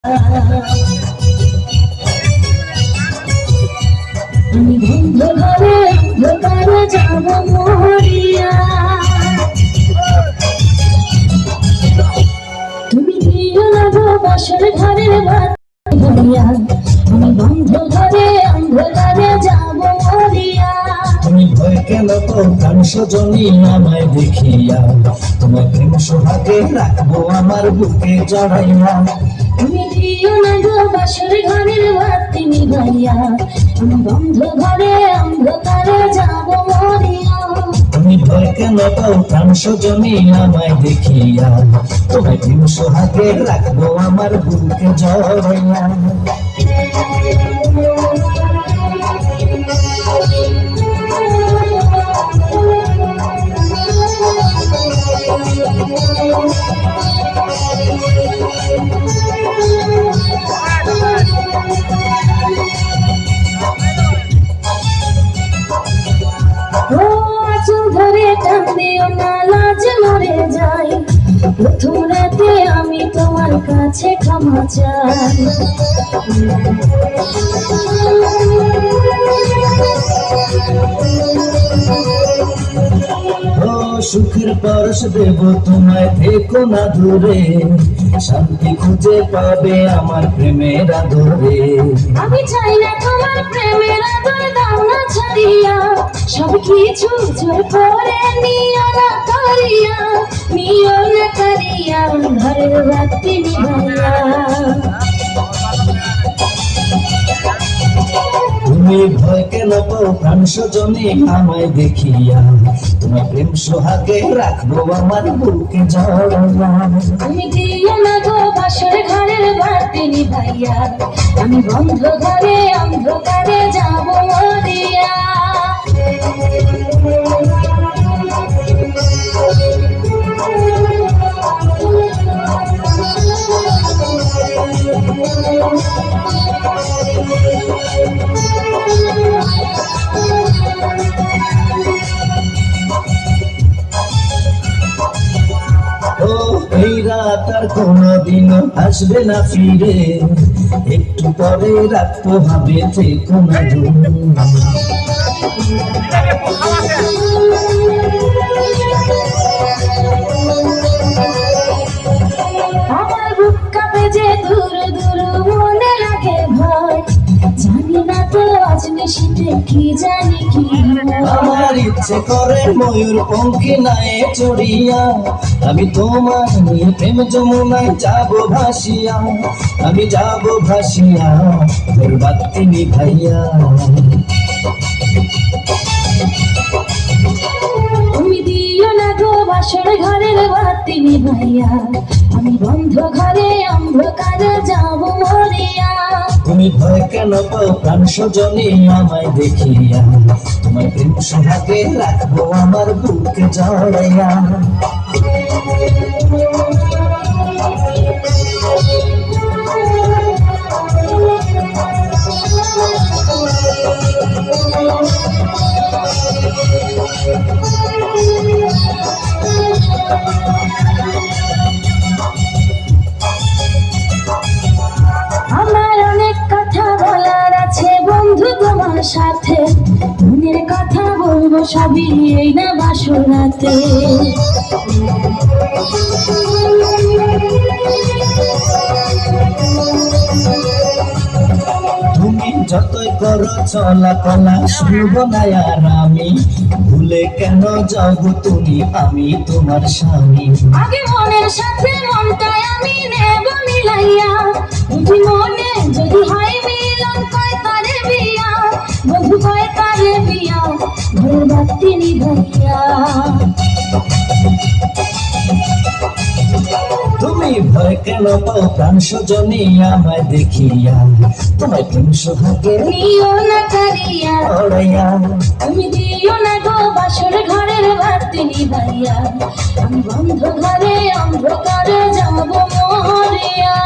আমি বন্ধ ঘরে অন্ধকারে যাব মরিয়া, তুমি দিও না গো বাসর ঘরের বাতি ভরিয়া। আমি বন্ধ ঘরে অন্ধকারে যাব মরিয়া। তুমি ভয় কেন তো প্রাণ সজনী আমায় দেখিয়া, তোমার প্রেম সোহাগে রাখবো আমার বুকে জড়াইয়া। তুমি দিও না গো বাসর ঘরের বাতি নিভাইয়া। আমি বন্ধ ঘরে অন্ধকারে যাব মরিয়া। তুমি ভয় কেন তো প্রাণ সজনী আমায় দেখিয়া, তোমার প্রেম সোহাগে রাখবো আমার বুকে জড়াইয়া। ধরে টান দিও না, লাজ মরে যাই। প্রথম রাতে আমি তোমার কাছে ক্ষমা চাই। সুখের পরশ দেব তোমায়, থেকো না দূরে, শান্তি খুঁজে পাবে আমার প্রেমের আদরে। আমি চাই না তোমার প্রেমের আদর, দাও না ছাড়িয়া। সব কিছু জোর করে নিও না করিয়া, নিও না করিয়া ঘরের বাতি নিভাইয়া। তুমি ভয় কেন পাও প্রাণ সজনী আমায় দেখিয়া, তোমার প্রেম সোহাগে রাখবো আমার বুকে জড়াইয়া। আমি দিও না গো বাসর ঘরের বাতি নিভাইয়া। আমি বন্ধ ঘরে অন্ধকারে যাব মরিয়া। এই রাত আর কোনদিনও আসবে না ফিরে, একটু পরে রাত পোহাবে থেকো না দূরে। আমার বুক কাঁপে যে দূর দূর, মনে লাগে ভয়। জানি না তো আজ নিশিতে কি জানি কি আমার ইচ্ছে করে ময়ূর পঙ্খী নায়ে চড়িয়া, আমি তোমার নিয়ে প্রেম যমুনায় যাব ভাসিয়া। আমি যাব ভাসিয়া তোর বাতি নিভাইয়া। তুমি দিও না গো বাসর ঘরের বাতি নিভাইয়া। আমি বন্ধ ঘরে অন্ধকারে যাব মরিয়া। তুমি ভয় কেন পাও প্রাণ সজনী আমায় দেখিয়া, তোমার প্রেম সোহাগে রাখবো আমার বুকে জড়াইয়া। আমার অনেক কথা বলার আছে বন্ধু তোমার সাথে। মনের কথা বলবো সবই এই না বাসর রাতে। তুমি যতই করো চলাফলা শুনবো না আর আমি, ভুলে কেন যাবো তুমি আমি তোমার স্বামী। আগে মনের সাথে মনটাই আমি নেব মিলাইয়া। বুঝি মনে যদি হয় মিলন, কয় তারে বিয়া। বন্ধু কয় তারে বিয়া, ঘরে বাতি নিভাইয়া। তুমি ভয় কেন পাও প্রাণ সজনী আমায় দেখিয়া, তোমার প্রেম সোহাগে নিও না করিয়া। জড়াইয়া। তুমি দিও না গো বাসর ঘরের বাতি নিভাইয়া। আমি বন্ধ ঘরে অন্ধকারে যাব মরিয়া।